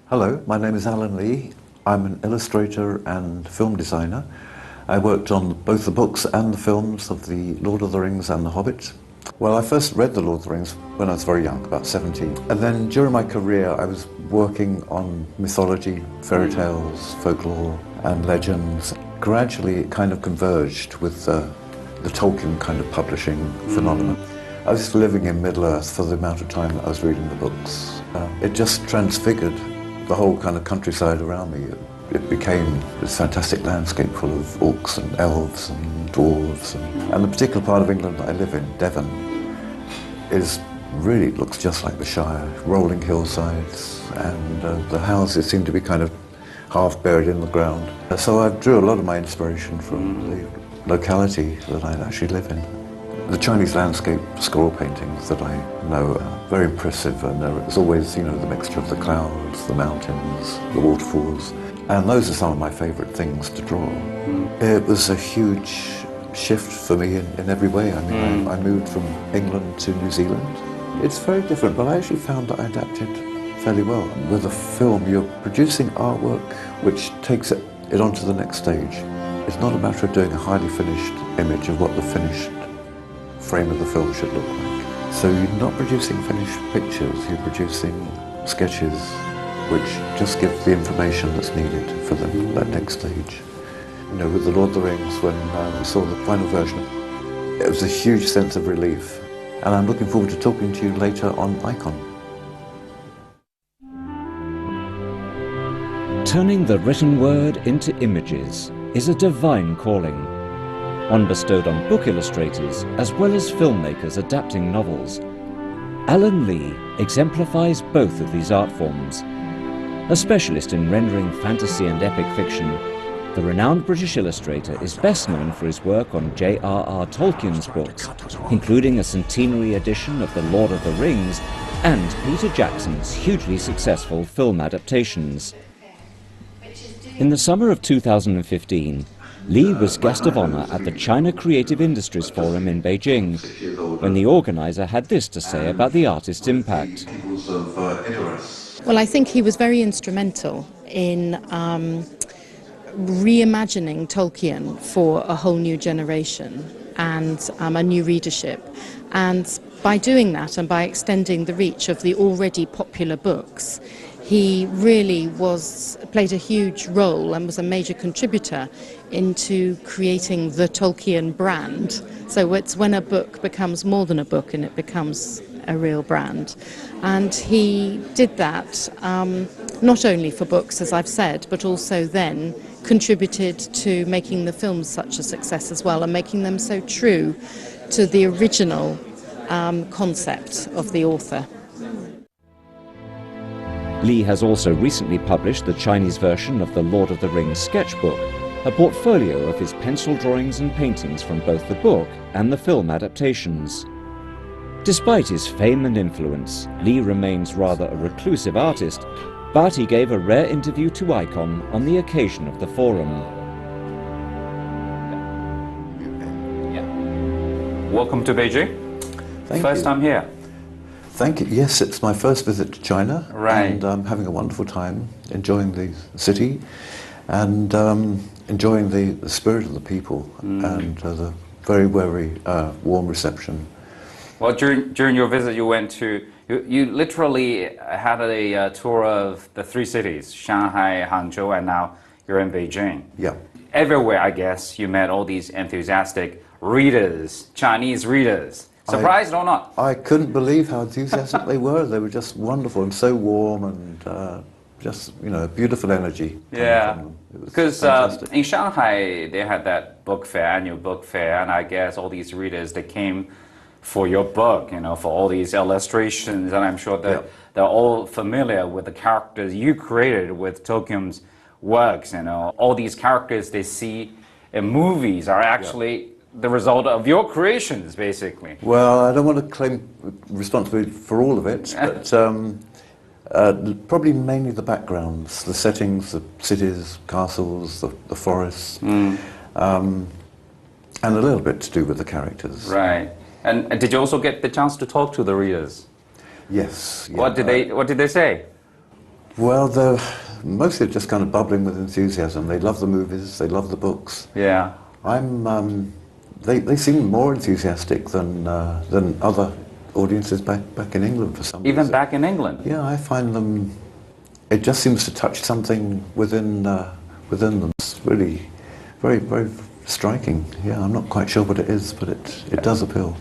Hello, my name is Alan Lee. I'm an illustrator and film designer. I worked on both the books and the films of The Lord of the Rings and The Hobbit. Well, I first read The Lord of the Rings when I was very young, about 17. And then during my career I was working on mythology, fairy tales, folklore and legends. Gradually it kind of converged with the Tolkien kind of publishing phenomenon. I was living in Middle-earth for the amount of time that I was reading the books. It just transfigured the whole kind of countryside around me. It became this fantastic landscape full of orcs and elves and dwarves. And the particular part of England that I live in, Devon, really looks just like the Shire. Rolling hillsides, and the houses seem to be kind of half buried in the ground. So I drew a lot of my inspiration from the locality that I actually live in. The Chinese landscape scroll paintings that I know are very impressive, and there's always, the mixture of the clouds, the mountains, the waterfalls, and those are some of my favourite things to draw. It was a huge shift for me in every way. I mean, I moved from England to New Zealand. It's very different, but I actually found that I adapted fairly well. With a film, you're producing artwork which takes it on to the next stage. It's not a matter of doing a highly finished image of what the finished frame of the film should look like. So you're not producing finished pictures, you're producing sketches which just give the information that's needed for that next stage. With The Lord of the Rings, when I saw the final version, it was a huge sense of relief. And I'm looking forward to talking to you later on Icon. Turning the written word into images is a divine calling, one bestowed on book illustrators as well as filmmakers adapting novels. Alan Lee exemplifies both of these art forms. A specialist in rendering fantasy and epic fiction, the renowned British illustrator is best known for his work on J.R.R. Tolkien's books, including a centenary edition of The Lord of the Rings and Peter Jackson's hugely successful film adaptations. In the summer of 2015, Lee was guest of honor at the China Creative Industries Forum in Beijing, when the organizer had this to say about the artist's impact. Well, I think he was very instrumental in reimagining Tolkien for a whole new generation and a new readership. And by doing that and by extending the reach of the already popular books, he really played a huge role and was a major contributor into creating the Tolkien brand. So it's when a book becomes more than a book and it becomes a real brand. And he did that not only for books, as I've said, but also then contributed to making the films such a success as well and making them so true to the original concept of the author. Lee has also recently published the Chinese version of the Lord of the Rings sketchbook, a portfolio of his pencil drawings and paintings from both the book and the film adaptations. Despite his fame and influence, Lee remains rather a reclusive artist, but he gave a rare interview to Icon on the occasion of the forum. Welcome to Beijing. Thank First you. time here. Thank you. Yes, it's my first visit to China, Right. and I'm having a wonderful time enjoying the city and enjoying the spirit of the people and the very, very warm reception. Well, during your visit, you literally had a tour of the three cities, Shanghai, Hangzhou, and now you're in Beijing. Yeah. Everywhere, I guess, you met all these enthusiastic readers, Chinese readers. Surprised or not? I couldn't believe how enthusiastic they were. They were just wonderful and so warm and just, beautiful energy. Yeah, because fantastic. in Shanghai, they had that book fair, annual book fair, and I guess all these readers, they came for your book, for all these illustrations, and I'm sure that they're all familiar with the characters you created with Tolkien's works. All these characters they see in movies are actually the result of your creations, basically. Well, I don't want to claim responsibility for all of it, but probably mainly the backgrounds, the settings, the cities, castles, the forests, and a little bit to do with the characters. Right. And did you also get the chance to talk to the readers? Yes. Yeah. What did they say? Well, they're mostly just kind of bubbling with enthusiasm. They love the movies, they love the books. Yeah. They seem more enthusiastic than other audiences back in England for some reason. Even back in England? Yeah, I find them, it just seems to touch something within them. It's really very, very striking. Yeah, I'm not quite sure what it is, but it does appeal.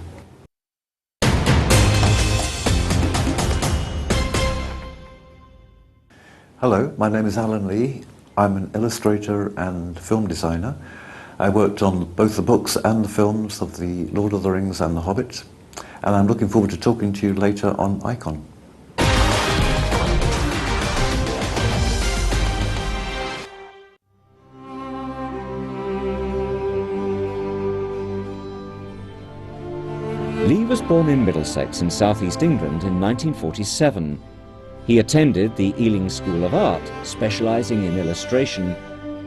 Hello, my name is Alan Lee. I'm an illustrator and film designer. I worked on both the books and the films of The Lord of the Rings and The Hobbit, and I'm looking forward to talking to you later on Icon. Lee was born in Middlesex in southeast England in 1947. He attended the Ealing School of Art, specialising in illustration,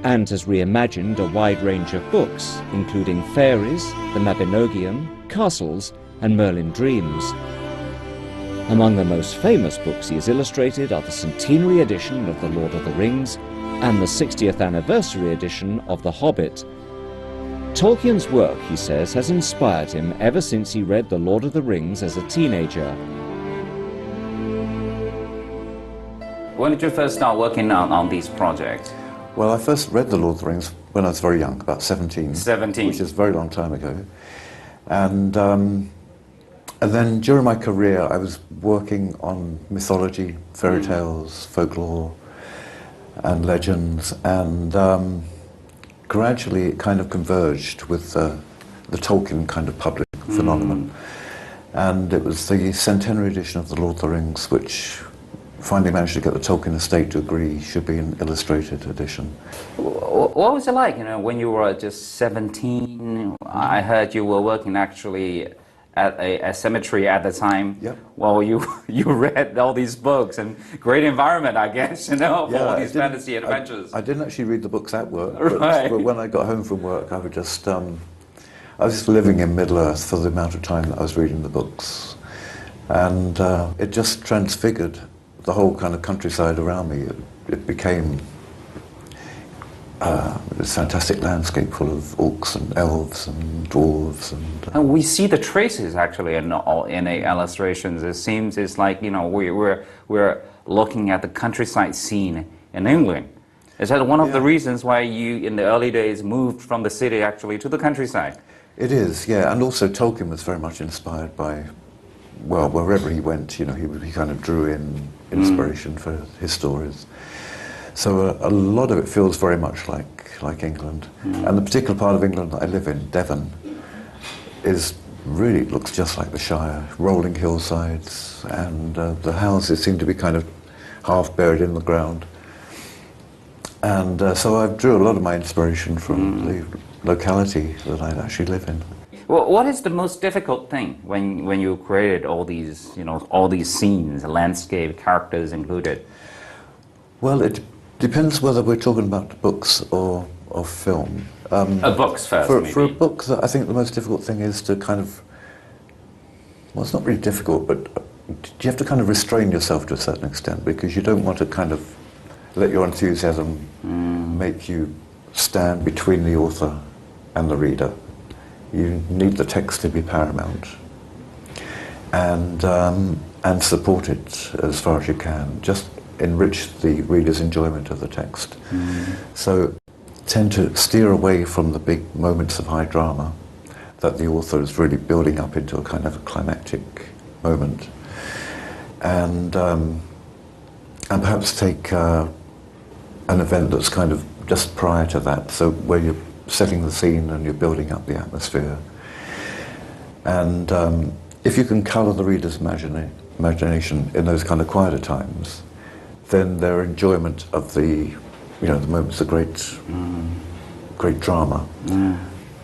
and has reimagined a wide range of books, including Fairies, The Mabinogion, Castles, and Merlin Dreams. Among the most famous books he has illustrated are the centenary edition of The Lord of the Rings and the 60th anniversary edition of The Hobbit. Tolkien's work, he says, has inspired him ever since he read The Lord of the Rings as a teenager. When did you first start working on these projects? Well, I first read The Lord of the Rings when I was very young, about 17. 17. Which is a very long time ago. And then during my career I was working on mythology, fairy tales, folklore and legends, and gradually it kind of converged with the Tolkien kind of public phenomenon. And it was the centenary edition of The Lord of the Rings which finally managed to get the Tolkien estate to agree should be an illustrated edition. What was it like, when you were just 17? I heard you were working actually at a cemetery at the time. Yep. Well, you read all these books, and great environment, I guess, for all these fantasy adventures. I didn't actually read the books at work, Right. but when I got home from work, I was just living in Middle-earth for the amount of time that I was reading the books. And it just transfigured the whole kind of countryside around me. It became this fantastic landscape full of orcs and elves and dwarves. And we see the traces actually in the illustrations. It seems it's like, we're looking at the countryside scene in England. Is that one of the reasons why you, in the early days, moved from the city actually to the countryside? It is, yeah. And also Tolkien was very much inspired by, well, wherever he went, he kind of drew in inspiration for his stories. So a lot of it feels very much like England. And the particular part of England that I live in, Devon, really looks just like the Shire. Rolling hillsides, and the houses seem to be kind of half buried in the ground. And so I drew a lot of my inspiration from the locality that I actually live in. Well, what is the most difficult thing when you created all these, all these scenes, landscape, characters included? Well, it depends whether we're talking about books or film. Books first, maybe. For a book, I think the most difficult thing is to kind of, well, it's not really difficult, but you have to kind of restrain yourself to a certain extent, because you don't want to kind of let your enthusiasm make you stand between the author and the reader. You need the text to be paramount, and support it as far as you can. Just enrich the reader's enjoyment of the text. So tend to steer away from the big moments of high drama that the author is really building up into a kind of a climactic moment, and perhaps take an event that's kind of just prior to that, so where you're setting the scene and you're building up the atmosphere. And if you can colour the reader's imagination in those kind of quieter times, then their enjoyment of the moments of great drama,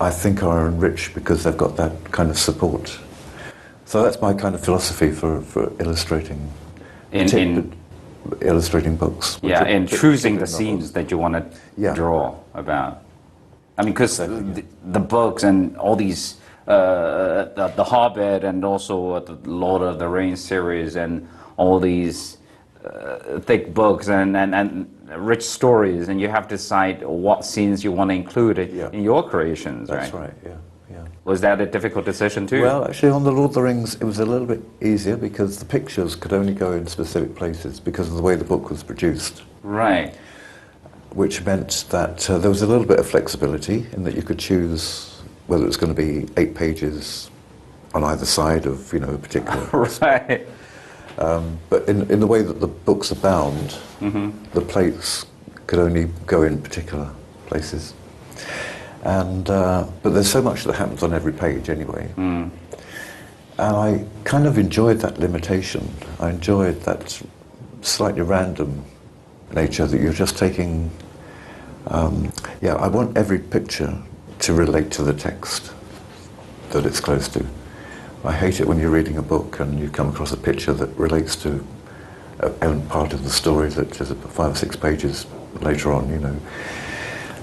I think, are enriched because they've got that kind of support. So that's my kind of philosophy for illustrating. Illustrating books. Yeah, and choosing the scenes that you want to draw about. I mean, because the books and all these, the Hobbit and also the Lord of the Rings series and all these thick books and rich stories, and you have to decide what scenes you want to include in your creations, right? That's right, yeah. Was that a difficult decision too? Well, actually, on The Lord of the Rings, it was a little bit easier because the pictures could only go in specific places because of the way the book was produced. Right. Which meant that there was a little bit of flexibility in that you could choose whether it was going to be 8 pages on either side of, a particular... Right. But in the way that the books are bound, the plates could only go in particular places. And but there's so much that happens on every page anyway. And I kind of enjoyed that limitation. I enjoyed that slightly random nature that you're just taking... I want every picture to relate to the text that it's close to. I hate it when you're reading a book and you come across a picture that relates to a part of the story that is 5 or 6 pages later on,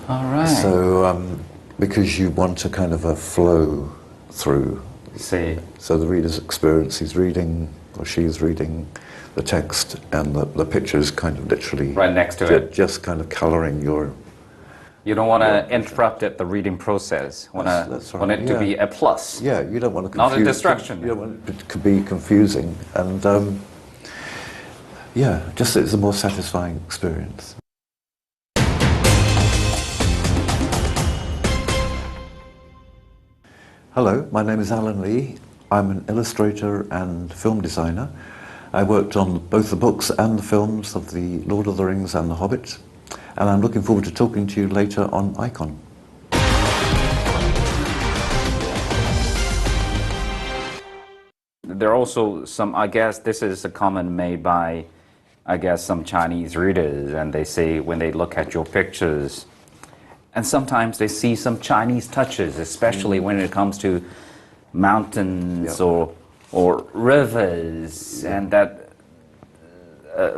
All right. So, because you want a kind of a flow through. See. So the reader's experience, he's reading, or she's reading the text, and the picture is kind of literally... right next to it. Just kind of colouring your... You don't want to interrupt the reading process. That's right, Want it to be a plus. Yeah, you don't want to Not a distraction. You don't want it to be confusing, and just it's a more satisfying experience. Hello, my name is Alan Lee. I'm an illustrator and film designer. I worked on both the books and the films of The Lord of the Rings and The Hobbit, and I'm looking forward to talking to you later on Icon. There are also some, I guess this is a comment made by, some Chinese readers, and they say when they look at your pictures, and sometimes they see some Chinese touches, especially when it comes to mountains or rivers, and that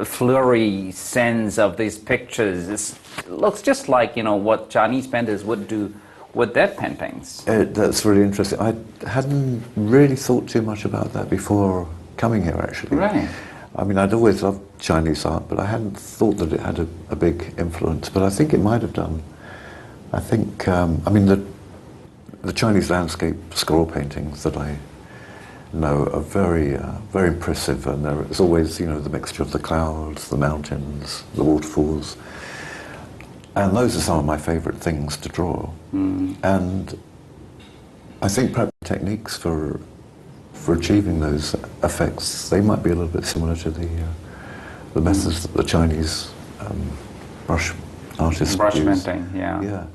flurry sense of these pictures. It looks just like, what Chinese painters would do with their paintings. That's really interesting. I hadn't really thought too much about that before coming here, actually. Right. I mean, I'd always loved Chinese art, but I hadn't thought that it had a big influence, but I think it might have done. I think, the Chinese landscape scroll paintings that I know are very, very impressive, and there's always, the mixture of the clouds, the mountains, the waterfalls, and those are some of my favourite things to draw. And I think perhaps techniques for achieving those effects, they might be a little bit similar to the methods that the Chinese brush artists Brush use. painting, yeah. Yeah.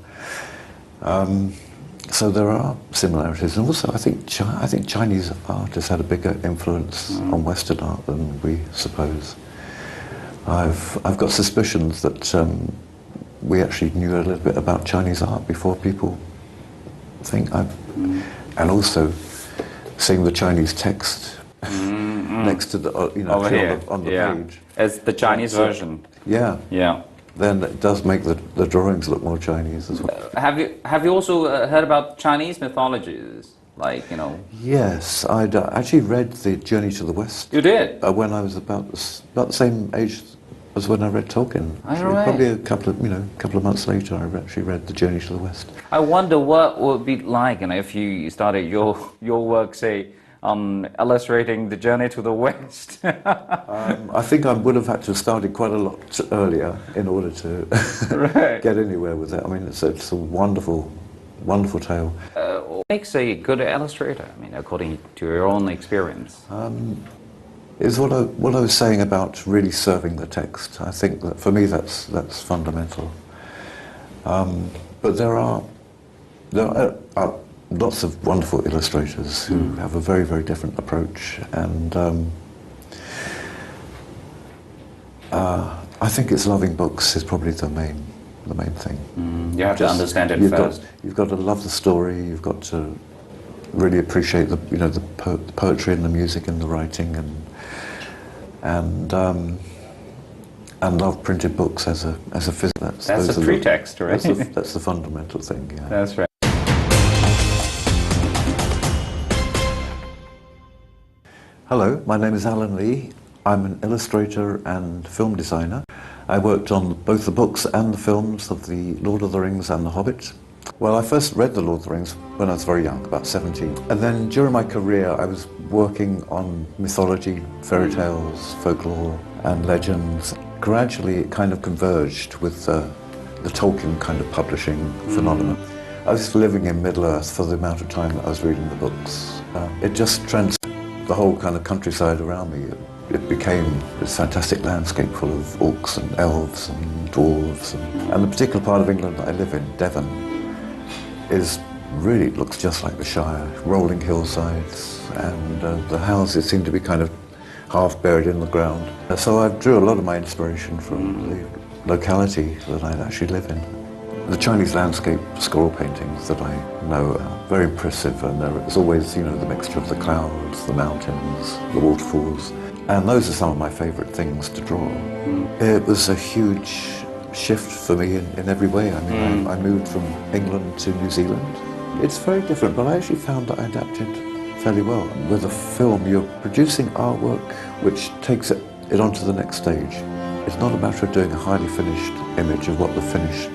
So there are similarities, and also I think Chinese art has had a bigger influence on Western art than we suppose. I've got suspicions that we actually knew a little bit about Chinese art before people think. And also seeing the Chinese text next to the on the page. As the Chinese version. Yeah. Yeah. Then it does make the drawings look more Chinese as well. Have you also heard about Chinese mythologies? Like, Yes, I'd actually read The Journey to the West. You did? When I was about the same age as when I read Tolkien. Actually, right. Probably a couple of months later, I actually read The Journey to the West. I wonder what would be like, if you started your work, say, illustrating The Journey to the West. I think I would have had to have started quite a lot earlier in order to get anywhere with it. I mean, it's a wonderful, wonderful tale. What makes a good illustrator? According to your own experience. Is what I was saying about really serving the text. I think that for me that's fundamental. But there are lots of wonderful illustrators who have a very, very different approach, and I think it's loving books is probably the main thing. You have to understand it first. You've got to love the story. You've got to really appreciate the poetry and the music and the writing, and love printed books as a physical. That's a pretext, right? That's the fundamental thing. Yeah. That's right. Hello, my name is Alan Lee. I'm an illustrator and film designer. I worked on both the books and the films of The Lord of the Rings and The Hobbit. Well, I first read The Lord of the Rings when I was very young, about 17. And then during my career, I was working on mythology, fairy tales, folklore, and legends. Gradually, it kind of converged with the Tolkien kind of publishing phenomenon. I was living in Middle-earth for the amount of time that I was reading the books. It just transformed the whole kind of countryside around me. It became this fantastic landscape full of orcs and elves and dwarves. And the particular part of England that I live in, Devon, really looks just like the Shire. Rolling hillsides, and the houses seem to be kind of half buried in the ground. So I drew a lot of my inspiration from the locality that I actually live in. The Chinese landscape scroll paintings that I know are very impressive, and there's always, the mixture of the clouds, the mountains, the waterfalls, and those are some of my favourite things to draw. It was a huge shift for me in every way. I mean, I moved from England to New Zealand. It's very different, but I actually found that I adapted fairly well. With a film, you're producing artwork which takes it on to the next stage. It's not a matter of doing a highly finished image of what the finished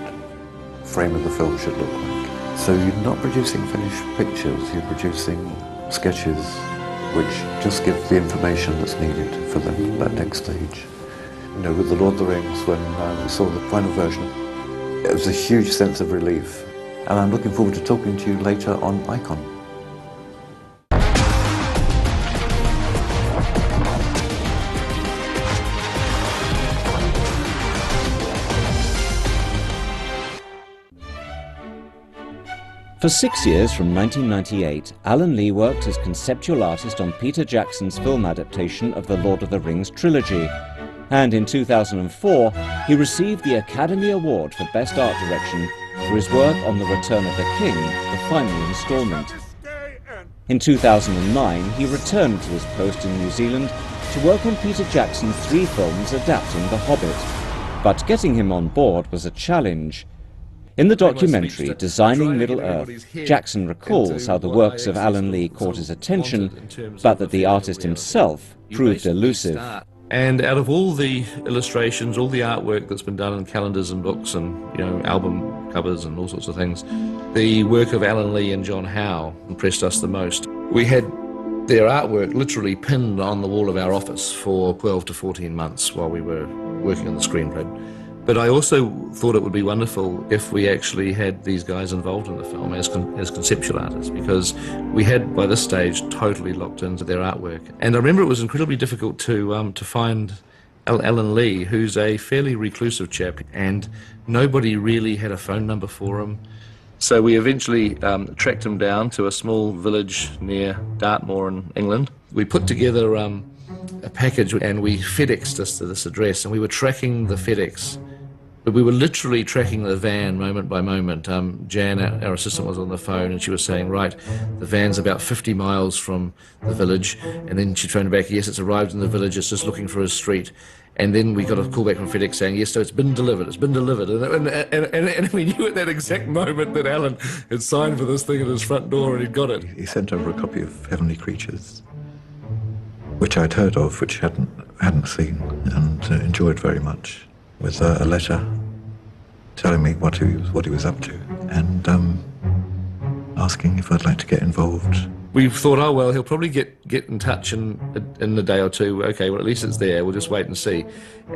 frame of the film should look like. So you're not producing finished pictures, you're producing sketches which just give the information that's needed for that next stage. With The Lord of the Rings, when we saw the final version, it was a huge sense of relief. And I'm looking forward to talking to you later on Icon. For 6 years, from 1998, Alan Lee worked as conceptual artist on Peter Jackson's film adaptation of the Lord of the Rings trilogy. And in 2004, he received the Academy Award for Best Art Direction for his work on The Return of the King, the final instalment. In 2009, he returned to his post in New Zealand to work on Peter Jackson's 3 films adapting The Hobbit. But getting him on board was a challenge. In the documentary, Designing Middle-earth, Jackson recalls how the works of Alan Lee caught his attention, but that the artist himself proved elusive. And out of all the illustrations, all the artwork that's been done in calendars and books and, album covers and all sorts of things, the work of Alan Lee and John Howe impressed us the most. We had their artwork literally pinned on the wall of our office for 12 to 14 months while we were working on the screenplay. But I also thought it would be wonderful if we actually had these guys involved in the film as conceptual artists, because we had, by this stage, totally locked into their artwork. And I remember it was incredibly difficult to find Alan Lee, who's a fairly reclusive chap, and nobody really had a phone number for him. So we eventually tracked him down to a small village near Dartmoor in England. We put together a package and we FedExed us to this address, and we were tracking the FedEx. But we were literally tracking the van moment by moment. Jan, our assistant, was on the phone and she was saying, right, the van's about 50 miles from the village. And then she phoned back, yes, it's arrived in the village, it's just looking for a street. And then we got a call back from FedEx saying, yes, so it's been delivered. And we knew at that exact moment that Alan had signed for this thing at his front door and he'd got it. He sent over a copy of Heavenly Creatures, which I'd heard of, which hadn't seen, and enjoyed very much, with a letter telling me what he was up to, and asking if I'd like to get involved. We thought, oh well, he'll probably get in touch in a day or two. Okay, well at least it's there. We'll just wait and see.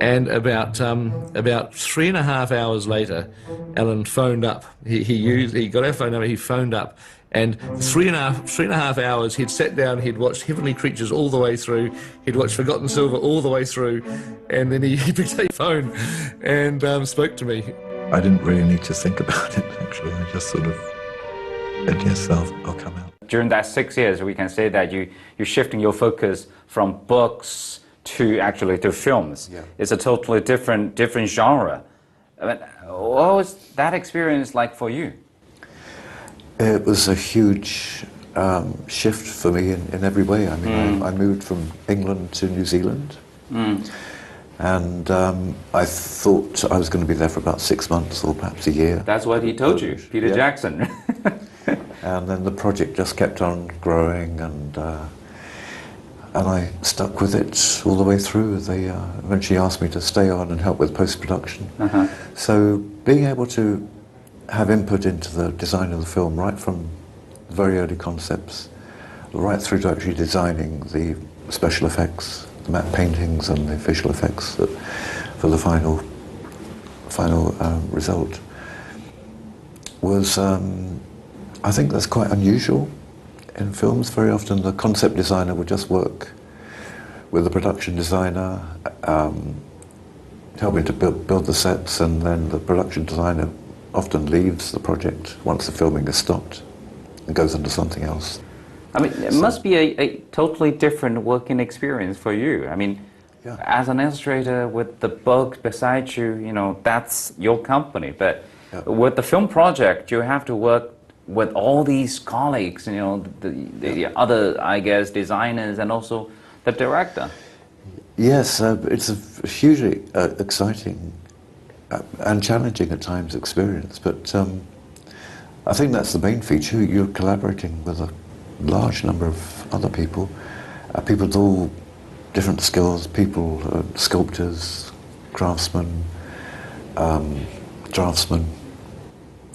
And about 3.5 hours later, Alan phoned up. He got our phone number. He phoned up. And 3.5 hours, he'd sat down, he'd watched Heavenly Creatures all the way through, he'd watched Forgotten Silver all the way through, and then he picked up the phone and spoke to me. I didn't really need to think about it, actually. I just sort of said, yes, I'll come out. During that 6 years, we can say that you're shifting your focus from books to films. Yeah. It's a totally different genre. I mean, what was that experience like for you? It was a huge shift for me in every way. I mean, I moved from England to New Zealand, and I thought I was going to be there for about 6 months or perhaps a year. That's what he told you, Peter Jackson. And then the project just kept on growing, and and I stuck with it all the way through. They eventually asked me to stay on and help with post-production. So being able to have input into the design of the film right from the very early concepts, right through to actually designing the special effects, the matte paintings and the visual effects for the final result, was, I think that's quite unusual in films. Very often the concept designer would just work with the production designer, helping to build the sets, and then the production designer often leaves the project once the filming is stopped and goes into something else. I mean, it must be a totally different working experience for you. I mean, Yeah. as an illustrator with the book beside you, you know, that's your company. But Yeah. with the film project, you have to work with all these colleagues, you know, the other, I guess, designers and also the director. Yes, it's a hugely exciting and challenging at times experience, but I think that's the main feature. You're collaborating with a large number of other people, people with all different skills, people, sculptors, craftsmen, draftsmen.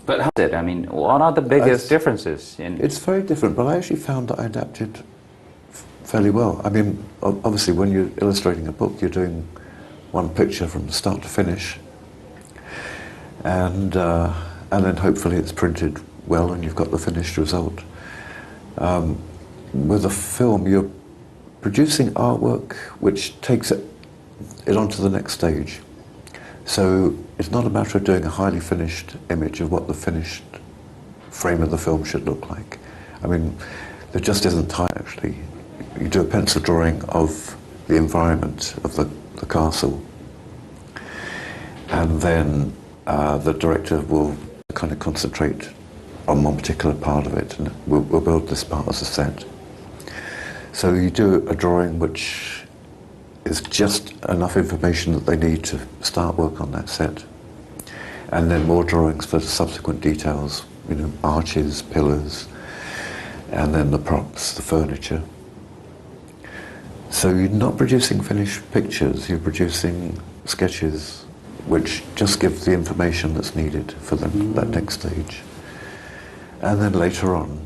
But how is it? I mean, what are the biggest differences? It's very different, but I actually found that I adapted fairly well. I mean, obviously when you're illustrating a book, you're doing one picture from start to finish, and then hopefully it's printed well and you've got the finished result. With a film, you're producing artwork which takes it onto the next stage. So it's not a matter of doing a highly finished image of what the finished frame of the film should look like. I mean, there just isn't time, actually. You do a pencil drawing of the environment of the castle, and then the director will kind of concentrate on one particular part of it, and we'll build this part as a set. So you do a drawing which is just enough information that they need to start work on that set, and then more drawings for subsequent details, you know, arches, pillars, and then the props, the furniture. So you're not producing finished pictures, you're producing sketches which just give the information that's needed for that next stage. And then later on,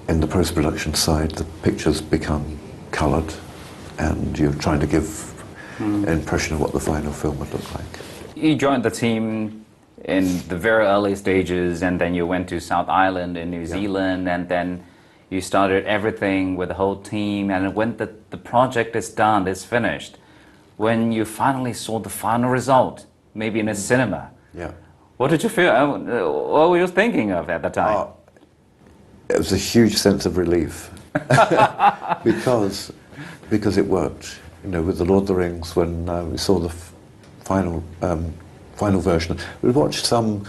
in the post-production side, the pictures become coloured, and you're trying to give an impression of what the final film would look like. You joined the team in the very early stages, and then you went to South Island in New Zealand, and then you started everything with the whole team, and when the project is done, it's finished, when you finally saw the final result, maybe in a cinema, what did you feel? What were you thinking of at the time? It was a huge sense of relief because it worked. You know, with the Lord of the Rings, when we saw the final version, we watched some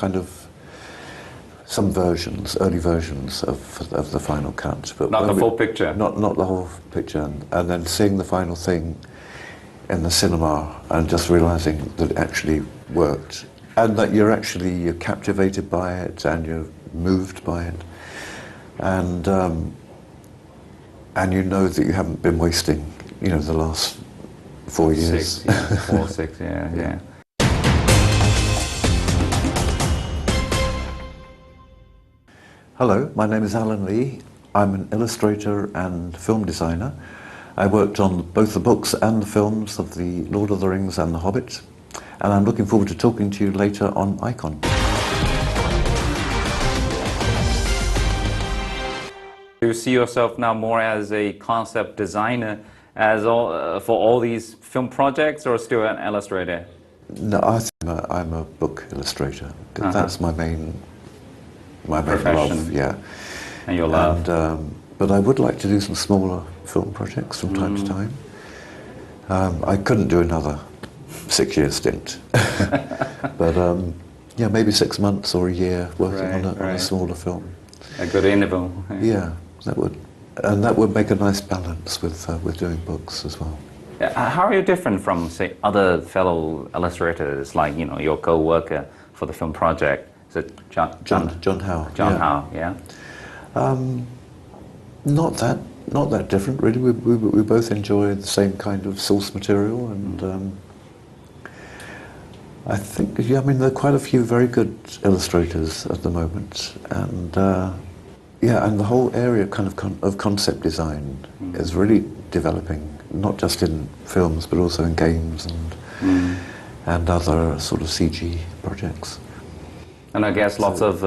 versions, early versions of the final cut, but not the full picture. Not the whole picture, and then seeing the final thing in the cinema and just realizing that it actually worked, and that you're captivated by it and you're moved by it, and you know that you haven't been wasting, you know, the last 4 years. 6, yeah. Hello, my name is Alan Lee. I'm an illustrator and film designer. I worked on both the books and the films of The Lord of the Rings and The Hobbit, and I'm looking forward to talking to you later on Icon. Do you see yourself now more as a concept designer for all these film projects, or still an illustrator? No, I think I'm a book illustrator. That's my main profession. love, yeah. And your love. But I would like to do some smaller film projects from time to time. I couldn't do another 6-year stint, but yeah, maybe 6 months or a year working on a smaller film. A good interval. Yeah, that would make a nice balance with doing books as well. How are you different from, say, other fellow illustrators, like, you know, your co-worker for the film project? Is it John Howe? John Howe. John Howe, yeah. Not that not that different, really. We both enjoy the same kind of source material, and I think, yeah, I mean, there are quite a few very good illustrators at the moment, and yeah, and the whole area of concept design is really developing, not just in films, but also in games and other sort of CG projects. And I guess lots of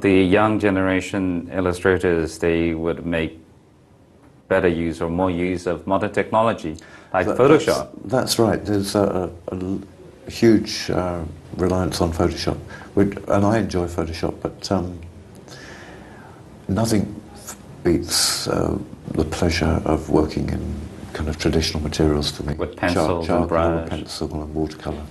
the young generation illustrators, they would make better use or more use of modern technology, like Photoshop. That's right. There's a huge reliance on Photoshop, and I enjoy Photoshop, but nothing beats the pleasure of working in kind of traditional materials for me. With pencils and charcoal, brush. pencil and watercolour.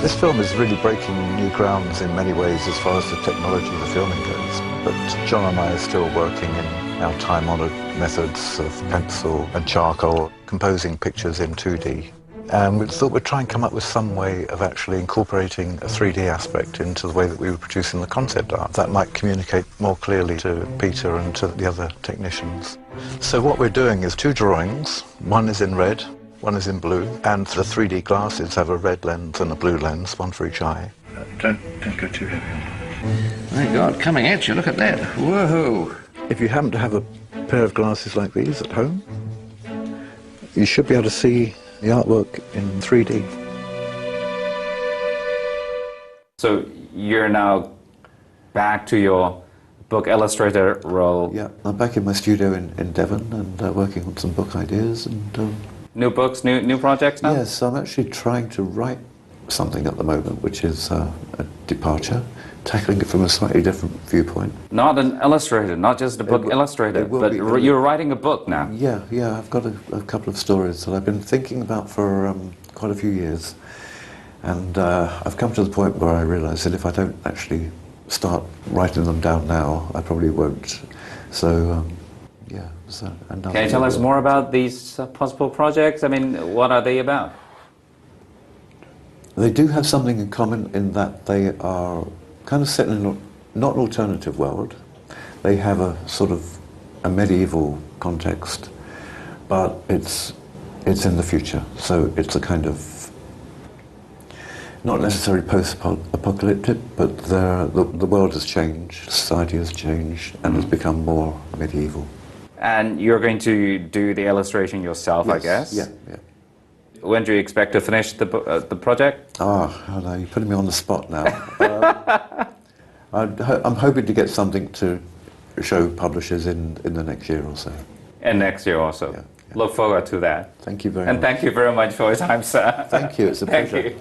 This film is really breaking new grounds in many ways as far as the technology of the filming goes. But John and I are still working in our time-honoured methods of pencil and charcoal, composing pictures in 2D. And we thought we'd try and come up with some way of actually incorporating a 3D aspect into the way that we were producing the concept art. That might communicate more clearly to Peter and to the other technicians. So what we're doing is 2 drawings. One is in red, one is in blue, and the 3D glasses have a red lens and a blue lens, one for each eye. Don't go too heavy. My God, coming at you, look at that. Whoa! If you happen to have a pair of glasses like these at home, you should be able to see the artwork in 3D. So you're now back to your book illustrator role. Yeah, I'm back in my studio in Devon and working on some book ideas and... New books, new projects now? Yes, I'm actually trying to write something at the moment, which is a departure, tackling it from a slightly different viewpoint. Not an illustrator, not just a book illustrator, but you're writing a book now. Yeah, I've got a couple of stories that I've been thinking about for quite a few years, and I've come to the point where I realise that if I don't actually start writing them down now, I probably won't. So, yeah. Can you tell us more about these possible projects? I mean, what are they about? They do have something in common in that they are kind of set in not an alternative world. They have a sort of a medieval context, but it's in the future. So it's a kind of not necessarily post-apocalyptic, but the world has changed, society has changed, and has become more medieval. And you're going to do the illustration yourself, Yes, I guess? Yeah. When do you expect to finish the project? Oh, no, you're putting me on the spot now. I'm hoping to get something to show publishers in the next year or so. And next year also. Yeah. Look forward to that. Thank you very much. And thank you very much for your time, sir. Thank you, it's a pleasure. Thank you.